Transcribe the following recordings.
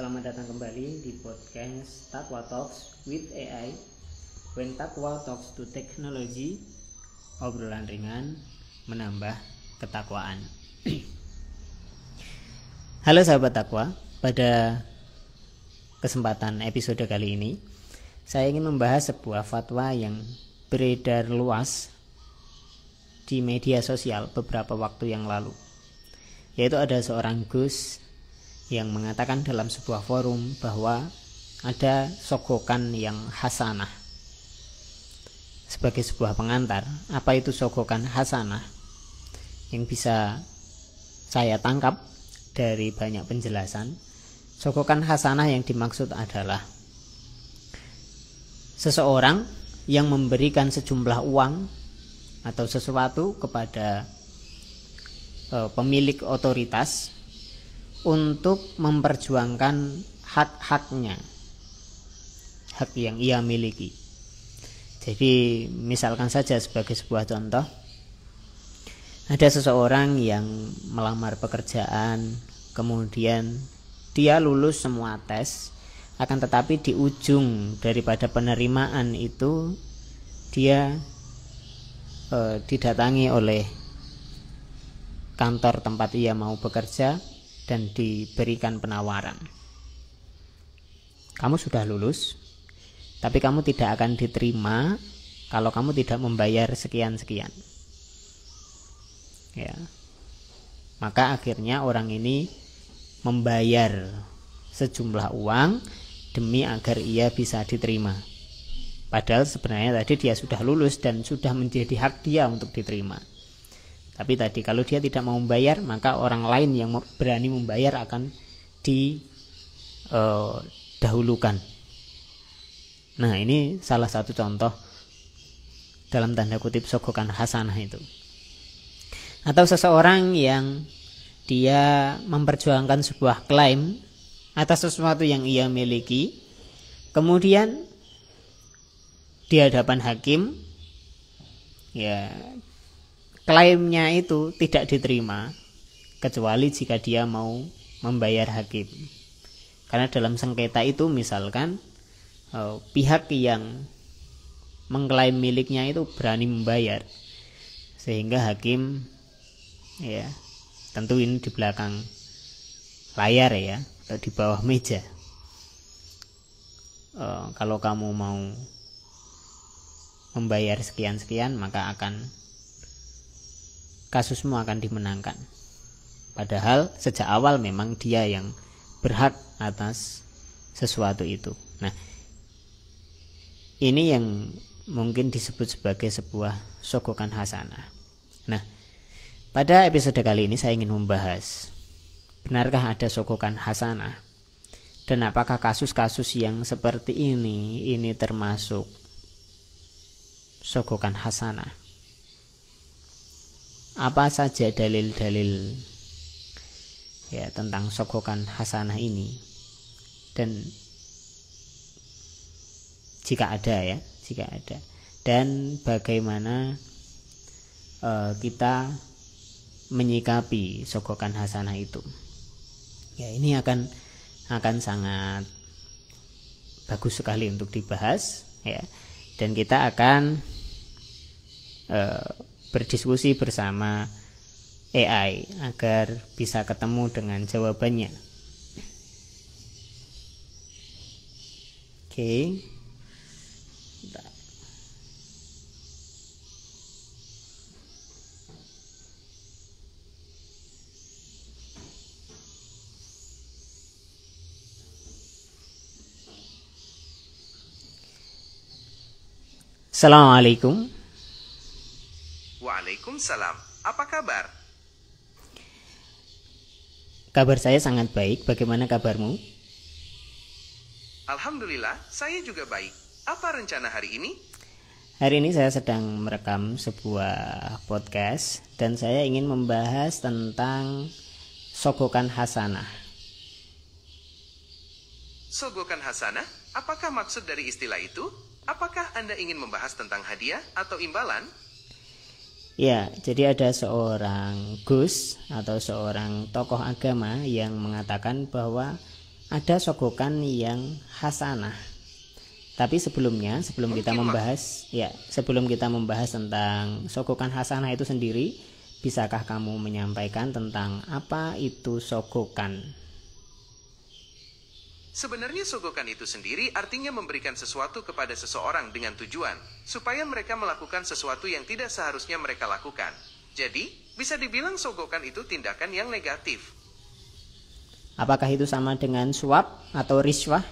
Selamat datang kembali di podcast Takwa Talks with AI. When Takwa talks to technology, obrolan ringan menambah ketakwaan. Halo sahabat Takwa, pada kesempatan episode kali ini saya ingin membahas sebuah fatwa yang beredar luas di media sosial beberapa waktu yang lalu. Yaitu ada seorang Gus yang mengatakan dalam sebuah forum bahwa ada sogokan yang hasanah sebagai sebuah pengantar. Apa itu sogokan hasanah? Yang bisa saya tangkap dari banyak penjelasan, sogokan hasanah yang dimaksud adalah seseorang yang memberikan sejumlah uang atau sesuatu kepada pemilik otoritas untuk memperjuangkan hak-haknya, hak yang ia miliki. Jadi misalkan saja sebagai sebuah contoh, ada seseorang yang melamar pekerjaan, kemudian dia lulus semua tes, akan tetapi di ujung daripada penerimaan itu dia didatangi oleh kantor tempat ia mau bekerja dan diberikan penawaran. Kamu sudah lulus, tapi kamu tidak akan diterima kalau kamu tidak membayar sekian-sekian. Ya. Maka akhirnya orang ini membayar sejumlah uang demi agar ia bisa diterima. Padahal sebenarnya tadi dia sudah lulus dan sudah menjadi hak dia untuk diterima. Tapi tadi kalau dia tidak mau membayar, maka orang lain yang berani membayar akan didahulukan. Nah, ini salah satu contoh dalam tanda kutip sogokan hasanah itu. Atau seseorang yang dia memperjuangkan sebuah klaim atas sesuatu yang ia miliki, kemudian di hadapan hakim, ya, klaimnya itu tidak diterima kecuali jika dia mau membayar hakim. Karena dalam sengketa itu misalkan pihak yang mengklaim miliknya itu berani membayar, sehingga hakim, ya, tentu ini di belakang layar ya, atau di bawah meja, kalau kamu mau membayar sekian-sekian maka kasusmu akan dimenangkan. Padahal sejak awal memang dia yang berhak atas sesuatu itu. Nah, ini yang mungkin disebut sebagai sebuah sogokan hasanah. Nah, pada episode kali ini saya ingin membahas, benarkah ada sogokan hasanah? Dan apakah kasus-kasus yang seperti ini termasuk sogokan hasanah? Apa saja dalil-dalil ya tentang sogokan hasanah ini, dan jika ada, dan bagaimana kita menyikapi sogokan hasanah itu. Ya, ini akan sangat bagus sekali untuk dibahas, ya, dan kita akan berdiskusi bersama AI agar bisa ketemu dengan jawabannya. Oke. Assalamualaikum. Waalaikumsalam. Apa kabar? Kabar saya sangat baik. Bagaimana kabarmu? Alhamdulillah, saya juga baik. Apa rencana hari ini? Hari ini saya sedang merekam sebuah podcast dan saya ingin membahas tentang sogokan hasanah. Sogokan hasanah? Apakah maksud dari istilah itu? Apakah Anda ingin membahas tentang hadiah atau imbalan? Ya, jadi ada seorang Gus atau seorang tokoh agama yang mengatakan bahwa ada sogokan yang hasanah. Tapi sebelumnya, sebelum kita membahas tentang sogokan hasanah itu sendiri, bisakah kamu menyampaikan tentang apa itu sogokan? Sebenarnya sogokan itu sendiri artinya memberikan sesuatu kepada seseorang dengan tujuan supaya mereka melakukan sesuatu yang tidak seharusnya mereka lakukan. Jadi, bisa dibilang sogokan itu tindakan yang negatif. Apakah itu sama dengan suap atau riswah?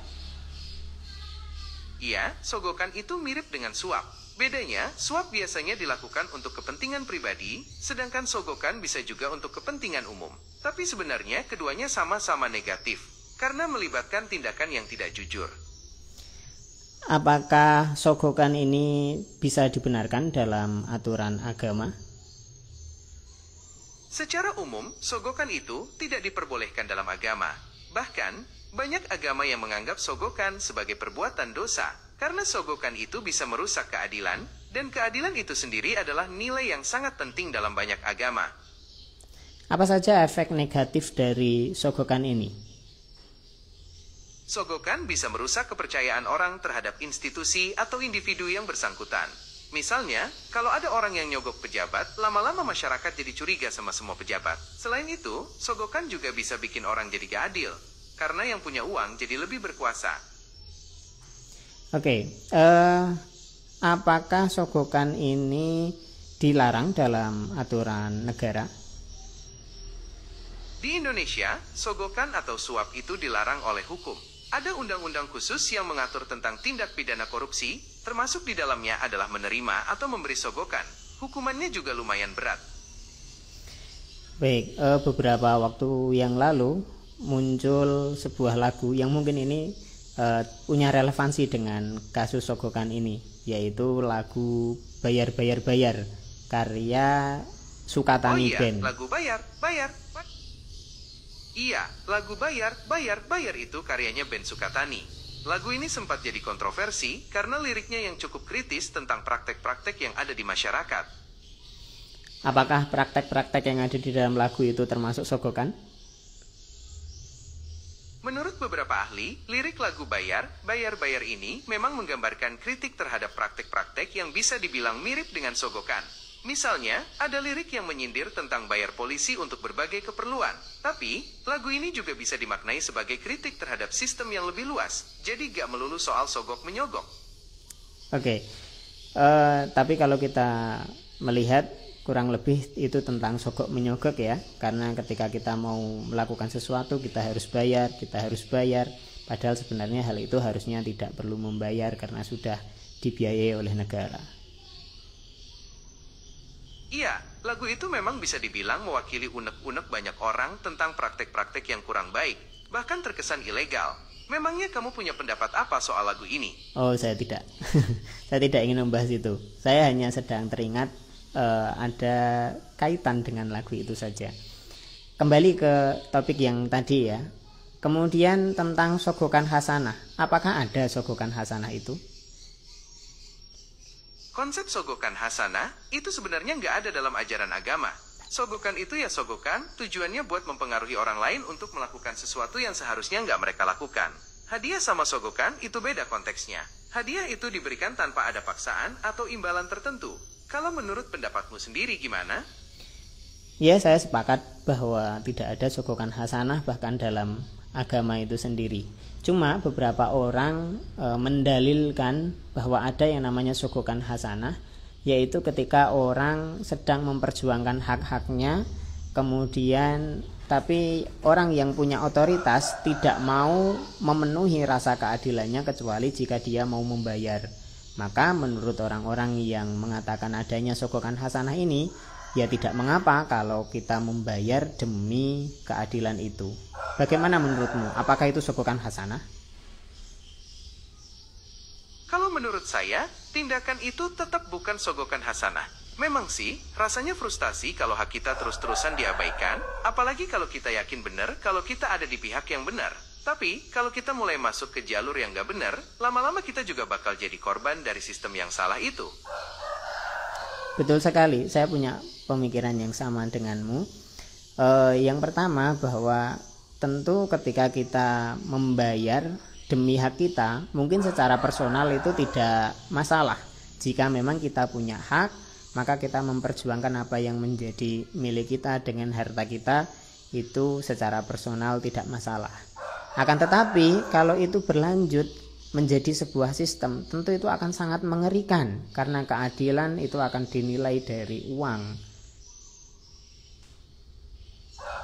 Iya, sogokan itu mirip dengan suap. Bedanya, suap biasanya dilakukan untuk kepentingan pribadi, sedangkan sogokan bisa juga untuk kepentingan umum. Tapi sebenarnya keduanya sama-sama negatif, karena melibatkan tindakan yang tidak jujur. Apakah sogokan ini bisa dibenarkan dalam aturan agama? Secara umum, sogokan itu tidak diperbolehkan dalam agama. Bahkan, banyak agama yang menganggap sogokan sebagai perbuatan dosa, karena sogokan itu bisa merusak keadilan, dan keadilan itu sendiri adalah nilai yang sangat penting dalam banyak agama. Apa saja efek negatif dari sogokan ini? Sogokan bisa merusak kepercayaan orang terhadap institusi atau individu yang bersangkutan. Misalnya, kalau ada orang yang nyogok pejabat, lama-lama masyarakat jadi curiga sama semua pejabat. Selain itu, sogokan juga bisa bikin orang jadi gak adil, karena yang punya uang jadi lebih berkuasa. Oke, apakah sogokan ini dilarang dalam aturan negara? Di Indonesia, sogokan atau suap itu dilarang oleh hukum. Ada undang-undang khusus yang mengatur tentang tindak pidana korupsi, termasuk di dalamnya adalah menerima atau memberi sogokan. Hukumannya juga lumayan berat. Baik, beberapa waktu yang lalu muncul sebuah lagu yang mungkin ini punya relevansi dengan kasus sogokan ini, yaitu lagu Bayar Bayar Bayar karya Sukatani Band. Lagu Bayar Bayar. Iya, lagu Bayar Bayar Bayar itu karyanya band Sukatani. Lagu ini sempat jadi kontroversi karena liriknya yang cukup kritis tentang praktek-praktek yang ada di masyarakat. Apakah praktek-praktek yang ada di dalam lagu itu termasuk sogokan? Menurut beberapa ahli, lirik lagu Bayar, Bayar, Bayar ini memang menggambarkan kritik terhadap praktek-praktek yang bisa dibilang mirip dengan sogokan. Misalnya, ada lirik yang menyindir tentang bayar polisi untuk berbagai keperluan. Tapi, lagu ini juga bisa dimaknai sebagai kritik terhadap sistem yang lebih luas. Jadi gak melulu soal sogok menyogok. Oke, tapi kalau kita melihat kurang lebih itu tentang sogok menyogok ya, karena ketika kita mau melakukan sesuatu kita harus bayar, padahal sebenarnya hal itu harusnya tidak perlu membayar karena sudah dibiayai oleh negara. Iya, lagu itu memang bisa dibilang mewakili unek-unek banyak orang tentang praktek-praktek yang kurang baik, bahkan terkesan ilegal. Memangnya kamu punya pendapat apa soal lagu ini? Oh, saya tidak. Saya tidak ingin membahas itu. Saya hanya sedang teringat ada kaitan dengan lagu itu saja. Kembali ke topik yang tadi ya. Kemudian tentang sogokan hasanah. Apakah ada sogokan hasanah itu? Konsep sogokan hasanah itu sebenarnya nggak ada dalam ajaran agama. Sogokan itu ya sogokan, tujuannya buat mempengaruhi orang lain untuk melakukan sesuatu yang seharusnya nggak mereka lakukan. Hadiah sama sogokan itu beda konteksnya. Hadiah itu diberikan tanpa ada paksaan atau imbalan tertentu. Kalau menurut pendapatmu sendiri gimana? Ya, saya sepakat bahwa tidak ada sogokan hasanah bahkan dalam agama itu sendiri. Cuma beberapa orang mendalilkan bahwa ada yang namanya sogokan hasanah, yaitu ketika orang sedang memperjuangkan hak-haknya, kemudian tapi orang yang punya otoritas tidak mau memenuhi rasa keadilannya kecuali jika dia mau membayar. Maka menurut orang-orang yang mengatakan adanya sogokan hasanah ini, ya tidak mengapa kalau kita membayar demi keadilan itu. Bagaimana menurutmu? Apakah itu sogokan hasanah? Kalau menurut saya, tindakan itu tetap bukan sogokan hasanah. Memang sih, rasanya frustasi kalau hak kita terus-terusan diabaikan, apalagi kalau kita yakin benar kalau kita ada di pihak yang benar. Tapi, kalau kita mulai masuk ke jalur yang gak benar, lama-lama kita juga bakal jadi korban dari sistem yang salah itu. Betul sekali, saya punya pemikiran yang sama denganmu. Yang pertama bahwa tentu ketika kita membayar demi hak kita, mungkin secara personal itu tidak masalah. Jika memang kita punya hak, maka kita memperjuangkan apa yang menjadi milik kita dengan harta kita, itu secara personal tidak masalah. Akan tetapi kalau itu berlanjut menjadi sebuah sistem, tentu itu akan sangat mengerikan, karena keadilan itu akan dinilai dari uang.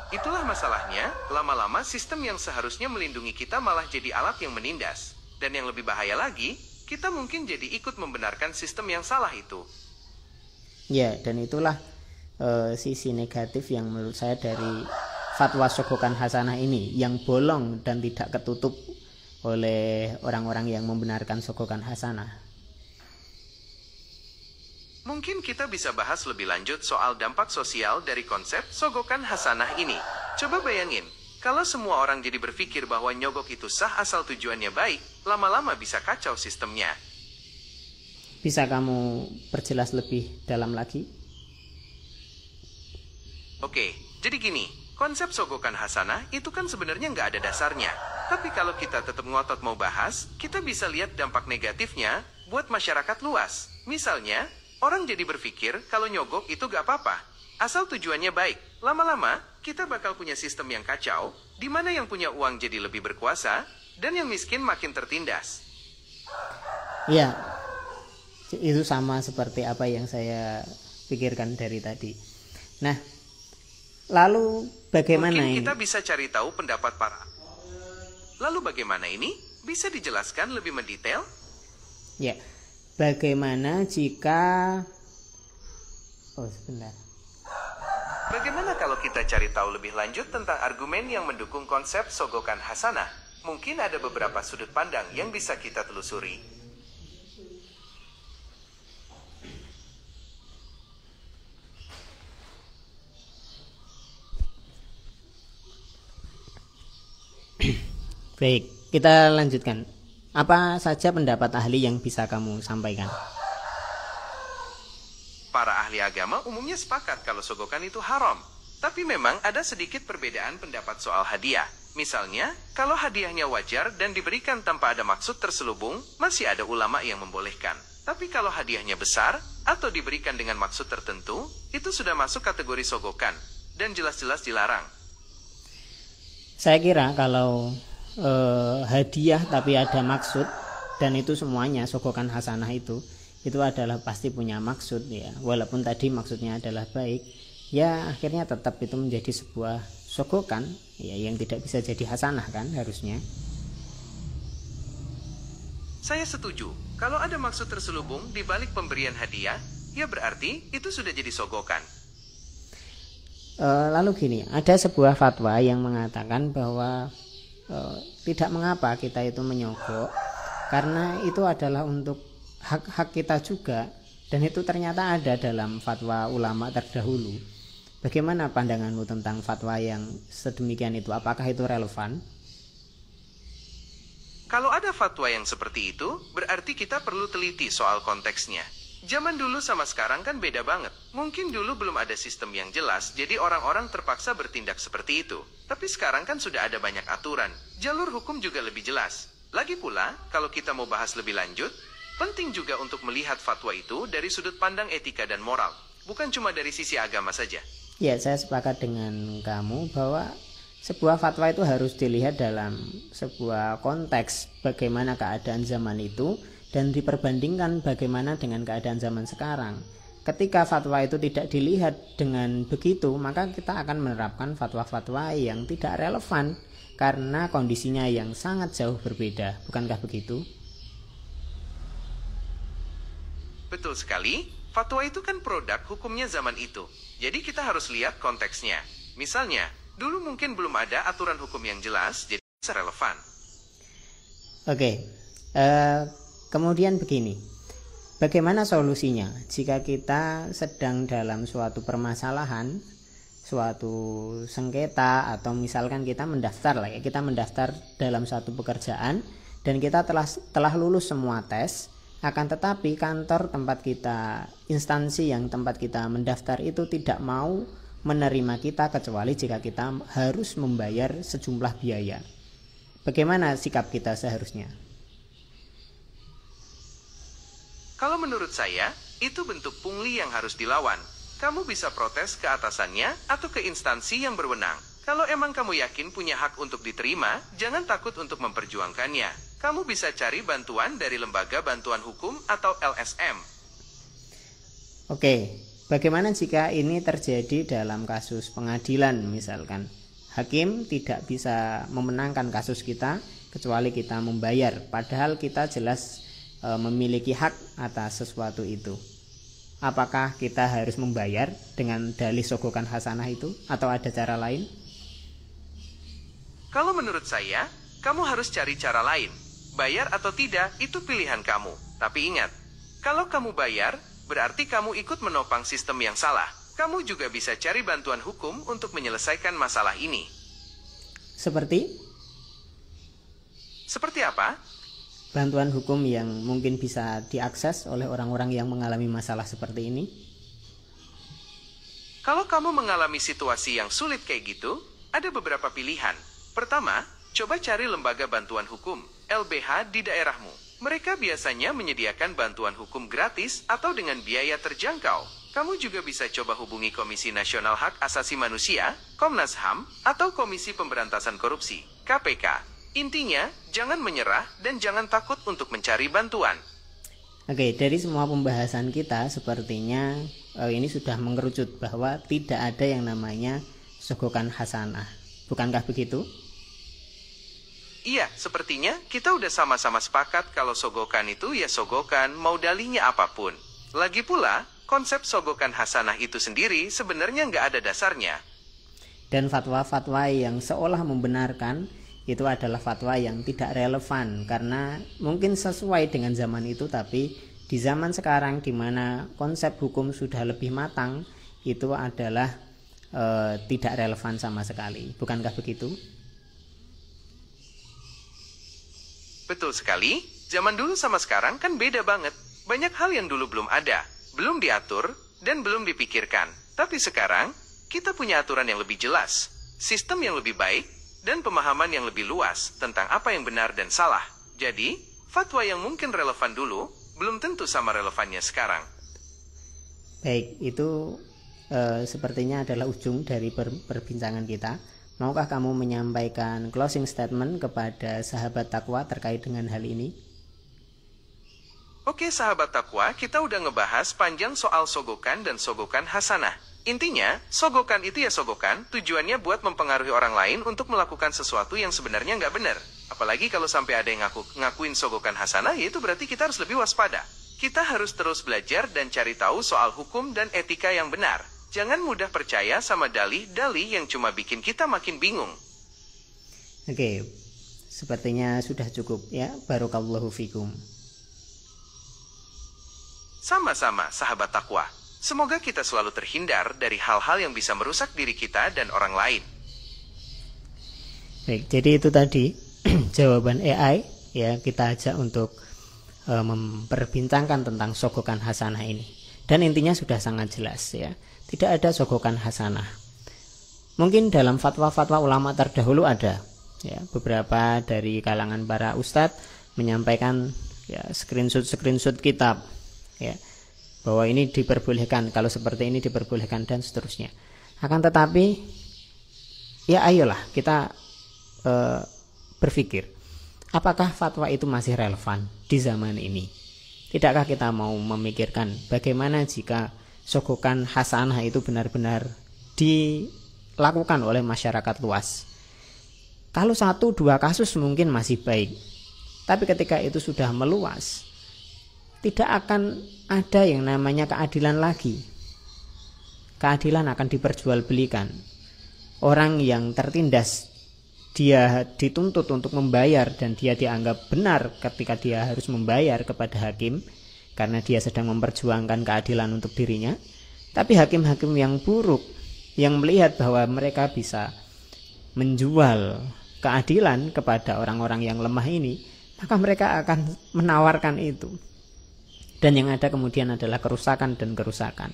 Itulah masalahnya, lama-lama sistem yang seharusnya melindungi kita malah jadi alat yang menindas. Dan yang lebih bahaya lagi, kita mungkin jadi ikut membenarkan sistem yang salah itu. Ya, dan itulah sisi negatif yang menurut saya dari fatwa sogokan hasanah ini, yang bolong dan tidak ketutup oleh orang-orang yang membenarkan sogokan hasanah. Mungkin kita bisa bahas lebih lanjut soal dampak sosial dari konsep sogokan hasanah ini. Coba bayangin, kalau semua orang jadi berpikir bahwa nyogok itu sah asal tujuannya baik, lama-lama bisa kacau sistemnya. Bisa kamu perjelas lebih dalam lagi? Oke, jadi gini, konsep sogokan hasanah itu kan sebenarnya nggak ada dasarnya. Tapi kalau kita tetap ngotot mau bahas, kita bisa lihat dampak negatifnya buat masyarakat luas. Misalnya, orang jadi berpikir kalau nyogok itu gak apa-apa, asal tujuannya baik. Lama-lama, kita bakal punya sistem yang kacau, di mana yang punya uang jadi lebih berkuasa, dan yang miskin makin tertindas. Ya, itu sama seperti apa yang saya pikirkan dari tadi. Nah, lalu bagaimana Mungkin ini? kita bisa cari tahu pendapat para. Lalu bagaimana ini? Bisa dijelaskan lebih mendetail? Ya, bagaimana jika... Oh, sebentar. Bagaimana kalau kita cari tahu lebih lanjut tentang argumen yang mendukung konsep sogokan hasanah? Mungkin ada beberapa sudut pandang yang bisa kita telusuri. Baik, kita lanjutkan. Apa saja pendapat ahli yang bisa kamu sampaikan? Para ahli agama umumnya sepakat kalau sogokan itu haram. Tapi memang ada sedikit perbedaan pendapat soal hadiah. Misalnya, kalau hadiahnya wajar dan diberikan tanpa ada maksud terselubung, masih ada ulama yang membolehkan. Tapi kalau hadiahnya besar, atau diberikan dengan maksud tertentu, itu sudah masuk kategori sogokan, dan jelas-jelas dilarang. Saya kira kalau hadiah tapi ada maksud, dan itu semuanya sogokan hasanah itu adalah pasti punya maksud ya, walaupun tadi maksudnya adalah baik, ya akhirnya tetap itu menjadi sebuah sogokan ya, yang tidak bisa jadi hasanah kan harusnya. Saya setuju, kalau ada maksud terselubung di balik pemberian hadiah, ya berarti itu sudah jadi sogokan. Lalu gini, ada sebuah fatwa yang mengatakan bahwa tidak mengapa kita itu menyogok, karena itu adalah untuk hak-hak kita juga, dan itu ternyata ada dalam fatwa ulama terdahulu. Bagaimana pandanganmu tentang fatwa yang sedemikian itu? Apakah itu relevan? Kalau ada fatwa yang seperti itu, berarti kita perlu teliti soal konteksnya. Zaman dulu sama sekarang kan beda banget. Mungkin dulu belum ada sistem yang jelas, jadi orang-orang terpaksa bertindak seperti itu. Tapi sekarang kan sudah ada banyak aturan. Jalur hukum juga lebih jelas. Lagi pula, kalau kita mau bahas lebih lanjut, penting juga untuk melihat fatwa itu dari sudut pandang etika dan moral. Bukan cuma dari sisi agama saja. Ya, saya sepakat dengan kamu bahwa sebuah fatwa itu harus dilihat dalam sebuah konteks bagaimana keadaan zaman itu, dan diperbandingkan bagaimana dengan keadaan zaman sekarang. Ketika fatwa itu tidak dilihat dengan begitu, maka kita akan menerapkan fatwa-fatwa yang tidak relevan karena kondisinya yang sangat jauh berbeda. Bukankah begitu? Betul sekali, fatwa itu kan produk hukumnya zaman itu. Jadi kita harus lihat konteksnya. Misalnya, dulu mungkin belum ada aturan hukum yang jelas, jadi bisa relevan. Oke, kemudian begini, bagaimana solusinya jika kita sedang dalam suatu permasalahan, suatu sengketa, atau misalkan kita mendaftar lah ya, kita mendaftar dalam suatu pekerjaan dan kita telah lulus semua tes, akan tetapi kantor tempat kita, instansi yang tempat kita mendaftar itu tidak mau menerima kita kecuali jika kita harus membayar sejumlah biaya. Bagaimana sikap kita seharusnya? Kalau menurut saya, itu bentuk pungli yang harus dilawan. Kamu bisa protes ke atasannya atau ke instansi yang berwenang. Kalau emang kamu yakin punya hak untuk diterima, jangan takut untuk memperjuangkannya. Kamu bisa cari bantuan dari Lembaga Bantuan Hukum atau LSM. Oke, bagaimana jika ini terjadi dalam kasus pengadilan misalkan? Hakim tidak bisa memenangkan kasus kita kecuali kita membayar, padahal kita jelas memiliki hak atas sesuatu itu. Apakah kita harus membayar dengan dalih sogokan hasanah itu atau ada cara lain? Kalau menurut saya, kamu harus cari cara lain. Bayar atau tidak, itu pilihan kamu. Tapi ingat, kalau kamu bayar, berarti kamu ikut menopang sistem yang salah. Kamu juga bisa cari bantuan hukum untuk menyelesaikan masalah ini. Seperti apa? Bantuan hukum yang mungkin bisa diakses oleh orang-orang yang mengalami masalah seperti ini? Kalau kamu mengalami situasi yang sulit kayak gitu, ada beberapa pilihan. Pertama, coba cari lembaga bantuan hukum, LBH di daerahmu. Mereka biasanya menyediakan bantuan hukum gratis atau dengan biaya terjangkau. Kamu juga bisa coba hubungi Komisi Nasional Hak Asasi Manusia, Komnas HAM, atau Komisi Pemberantasan Korupsi, KPK. Intinya, jangan menyerah dan jangan takut untuk mencari bantuan. Oke, dari semua pembahasan kita sepertinya ini sudah mengerucut bahwa tidak ada yang namanya sogokan hasanah. Bukankah begitu? Iya, sepertinya kita udah sama-sama sepakat kalau sogokan itu ya sogokan, mau dalihnya apapun. Lagi pula, konsep sogokan hasanah itu sendiri sebenarnya nggak ada dasarnya. Dan fatwa-fatwa yang seolah membenarkan itu adalah fatwa yang tidak relevan karena mungkin sesuai dengan zaman itu, tapi di zaman sekarang di mana konsep hukum sudah lebih matang, itu adalah tidak relevan sama sekali. Bukankah begitu? Betul sekali. Zaman dulu sama sekarang kan beda banget. Banyak hal yang dulu belum ada, belum diatur, dan belum dipikirkan. Tapi sekarang, kita punya aturan yang lebih jelas, sistem yang lebih baik, dan pemahaman yang lebih luas tentang apa yang benar dan salah. Jadi, fatwa yang mungkin relevan dulu, belum tentu sama relevannya sekarang. Baik, itu sepertinya adalah ujung dari perbincangan kita. Maukah kamu menyampaikan closing statement kepada sahabat takwa terkait dengan hal ini? Oke sahabat takwa, kita udah ngebahas panjang soal sogokan dan sogokan hasanah. Intinya, sogokan itu ya sogokan, tujuannya buat mempengaruhi orang lain untuk melakukan sesuatu yang sebenarnya nggak benar. Apalagi kalau sampai ada yang ngakuin sogokan hasanah, ya itu berarti kita harus lebih waspada. Kita harus terus belajar dan cari tahu soal hukum dan etika yang benar. Jangan mudah percaya sama dalih-dalih yang cuma bikin kita makin bingung. Oke, sepertinya sudah cukup ya. Barakallahu fikum. Sama-sama sahabat takwa. Semoga kita selalu terhindar dari hal-hal yang bisa merusak diri kita dan orang lain. Baik, jadi itu tadi jawaban AI ya, kita ajak untuk memperbincangkan tentang sogokan hasanah ini. Dan intinya sudah sangat jelas ya. Tidak ada sogokan hasanah. Mungkin dalam fatwa-fatwa ulama terdahulu ada ya, beberapa dari kalangan para ustadz menyampaikan ya screenshot kitab ya, bahwa ini diperbolehkan, kalau seperti ini diperbolehkan dan seterusnya. Akan tetapi ya ayolah kita berpikir, apakah fatwa itu masih relevan di zaman ini? Tidakkah kita mau memikirkan bagaimana jika sogokan hasanah itu benar-benar dilakukan oleh masyarakat luas? Kalau 1-2 kasus mungkin masih baik, tapi ketika itu sudah meluas, tidak akan ada yang namanya keadilan lagi. Keadilan akan diperjualbelikan. Orang yang tertindas, dia dituntut untuk membayar dan dia dianggap benar ketika dia harus membayar kepada hakim karena dia sedang memperjuangkan keadilan untuk dirinya. Tapi hakim-hakim yang buruk, yang melihat bahwa mereka bisa menjual keadilan kepada orang-orang yang lemah ini, maka mereka akan menawarkan itu. Dan yang ada kemudian adalah kerusakan dan kerusakan.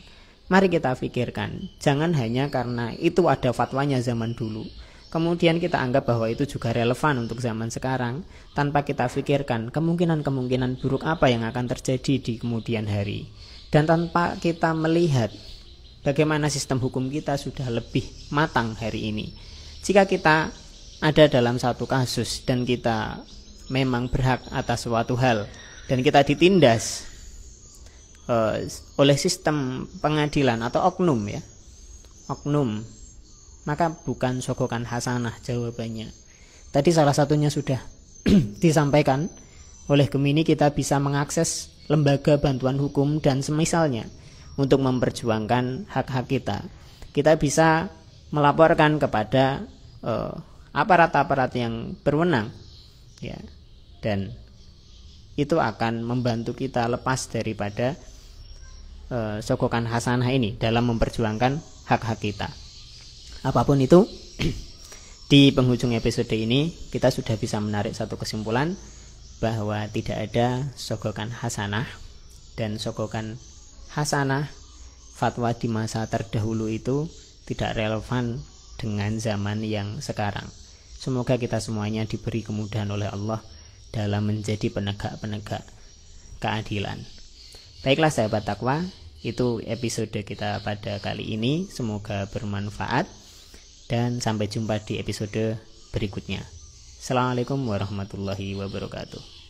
Mari kita pikirkan, jangan hanya karena itu ada fatwanya zaman dulu, kemudian kita anggap bahwa itu juga relevan untuk zaman sekarang, tanpa kita pikirkan kemungkinan-kemungkinan buruk apa yang akan terjadi di kemudian hari. Dan tanpa kita melihat bagaimana sistem hukum kita sudah lebih matang hari ini. Jika kita ada dalam satu kasus dan kita memang berhak atas suatu hal dan kita ditindas oleh sistem pengadilan atau oknum, maka bukan sogokan hasanah jawabannya. Tadi salah satunya sudah disampaikan oleh Gemini, kita bisa mengakses lembaga bantuan hukum dan semisalnya untuk memperjuangkan hak-hak kita. Kita bisa melaporkan kepada aparat-aparat yang berwenang, ya, dan itu akan membantu kita lepas daripada sogokan hasanah ini dalam memperjuangkan hak-hak kita. Apapun itu, di penghujung episode ini kita sudah bisa menarik satu kesimpulan bahwa tidak ada sogokan hasanah, dan sogokan hasanah fatwa di masa terdahulu itu tidak relevan dengan zaman yang sekarang. Semoga kita semuanya diberi kemudahan oleh Allah dalam menjadi penegak-penegak keadilan. Baiklah sahabat takwa, itu episode kita pada kali ini. Semoga bermanfaat dan sampai jumpa di episode berikutnya. Assalamualaikum warahmatullahi wabarakatuh.